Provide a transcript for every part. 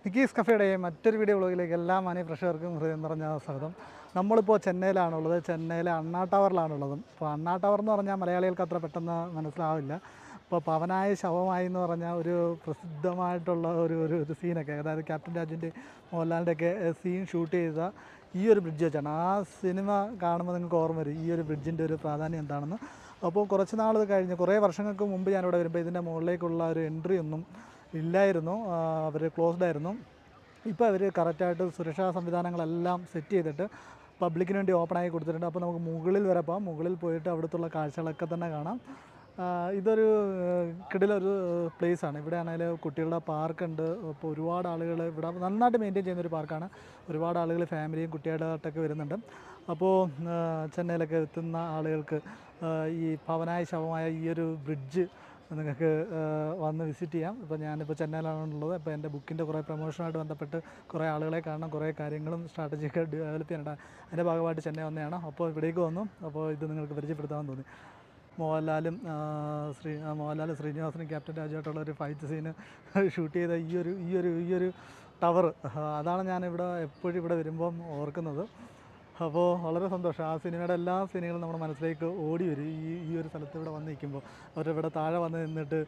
Nikki's കഫേയുടെ മറ്റൊരു video വ്ളോഗിലേക്ക് എല്ലാ മാന്യ പ്രേക്ഷകർക്കും ഹൃദയം നിറഞ്ഞ സ്വാഗതം. നമ്മളിപ്പോൾ ചെന്നൈയിലാണുള്ളത്. ചെന്നൈയിലെ അണ്ണാ ടവറിലാണുള്ളത്. അപ്പോൾ അണ്ണാ ടവർ എന്ന് പറഞ്ഞാൽ മലയാളികൾക്ക് അത്ര പെട്ടെന്ന് മനസ്സിലാവില്ല. ഇപ്പോൾ പവനായ ശവമായി എന്ന് പറഞ്ഞാൽ ഒരു പ്രസിദ്ധമായിട്ടുള്ള ഒരു ഒരു ഒരു സീനൊക്കെ, അതായത് ക്യാപ്റ്റൻ രാജുവിൻ്റെ മോഹൻലാലിൻ്റെയൊക്കെ സീൻ ഷൂട്ട് ചെയ്ത ഈ ഒരു ബ്രിഡ്ജ് വെച്ചാണ്. ആ സിനിമ കാണുമ്പോൾ നിങ്ങൾക്ക് ഓർമ്മ വരും ഈ ഒരു ബ്രിഡ്ജിൻ്റെ ഒരു പ്രാധാന്യം എന്താണെന്ന്. അപ്പോൾ കുറച്ച് നാൾ കഴിഞ്ഞ് കുറേ വർഷങ്ങൾക്ക് മുമ്പ് ഞാനിവിടെ വരുമ്പോൾ ഇതിൻ്റെ മുകളിലേക്കുള്ള ഒരു എൻട്രി ഒന്നും ഇല്ലായിരുന്നു. അവർ ക്ലോസ്ഡ് ആയിരുന്നു. ഇപ്പോൾ അവർ കറക്റ്റായിട്ട് സുരക്ഷാ സംവിധാനങ്ങളെല്ലാം സെറ്റ് ചെയ്തിട്ട് പബ്ലിക്കിന് വേണ്ടി ഓപ്പണാക്കി കൊടുത്തിട്ടുണ്ട്. അപ്പോൾ നമുക്ക് മുകളിൽ വരെ പോകാം. മുകളിൽ പോയിട്ട് അവിടുത്തെ കാഴ്ചകളൊക്കെ തന്നെ കാണാം. ഇതൊരു കിടിലൊരു പ്ലേസാണ്. ഇവിടെ ആണെങ്കിൽ കുട്ടികളുടെ പാർക്കുണ്ട്. അപ്പോൾ ഒരുപാട് ആളുകൾ ഇവിടെ നന്നായിട്ട് മെയിൻറ്റെയിൻ ചെയ്യുന്നൊരു പാർക്കാണ്. ഒരുപാട് ആളുകൾ ഫാമിലിയും കുട്ടികളായിട്ടൊക്കെ വരുന്നുണ്ട്. അപ്പോൾ ചെന്നൈയിലൊക്കെ എത്തുന്ന ആളുകൾക്ക് ഈ ഭവനായ ശവമായ ഈ ഒരു ബ്രിഡ്ജ് നിങ്ങൾക്ക് വന്ന് വിസിറ്റ് ചെയ്യാം. ഇപ്പോൾ ഞാനിപ്പോൾ ചെന്നൈയിലാണുള്ളത്. അപ്പോൾ എൻ്റെ ബുക്കിൻ്റെ കുറേ പ്രൊമോഷനുമായിട്ട് ബന്ധപ്പെട്ട് കുറേ ആളുകളെ കാണണം, കുറേ കാര്യങ്ങളും സ്ട്രാറ്റജിയൊക്കെ ഡെവലപ്പ് ചെയ്യാനുണ്ട്. അതിൻ്റെ ഭാഗമായിട്ട് ചെന്നൈ വന്നതാണ്. അപ്പോൾ ഇവിടേക്ക് വന്നു. അപ്പോൾ ഇത് നിങ്ങൾക്ക് പരിചയപ്പെടുത്താമെന്ന് തോന്നി. മോഹൻലാൽ ശ്രീനിവാസനും ക്യാപ്റ്റൻ രാജുവായിട്ടുള്ള ഒരു ഫൈറ്റ് സീന് ഷൂട്ട് ചെയ്ത ഈ ഒരു ടവർ, അതാണ് ഞാനിവിടെ എപ്പോഴും ഇവിടെ വരുമ്പം ഓർക്കുന്നത്. അപ്പോൾ വളരെ സന്തോഷം. ആ സിനിമയുടെ എല്ലാ സീനുകളും നമ്മുടെ മനസ്സിലേക്ക് ഓടി വരും ഈ ഒരു സ്ഥലത്ത് ഇവിടെ വന്ന് നിൽക്കുമ്പോൾ. അവരിവിടെ താഴെ വന്ന് നിന്നിട്ട്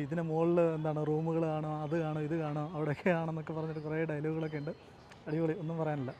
ഇതിന് മുകളിൽ എന്താണ് റൂമുകൾ കാണോ, അത് കാണോ, ഇത് കാണോ, അവിടെയൊക്കെ ആണെന്നൊക്കെ പറഞ്ഞിട്ട് കുറേ ഡയലോഗുകളൊക്കെ ഉണ്ട്. അടിപൊളി, ഒന്നും പറയാനില്ല.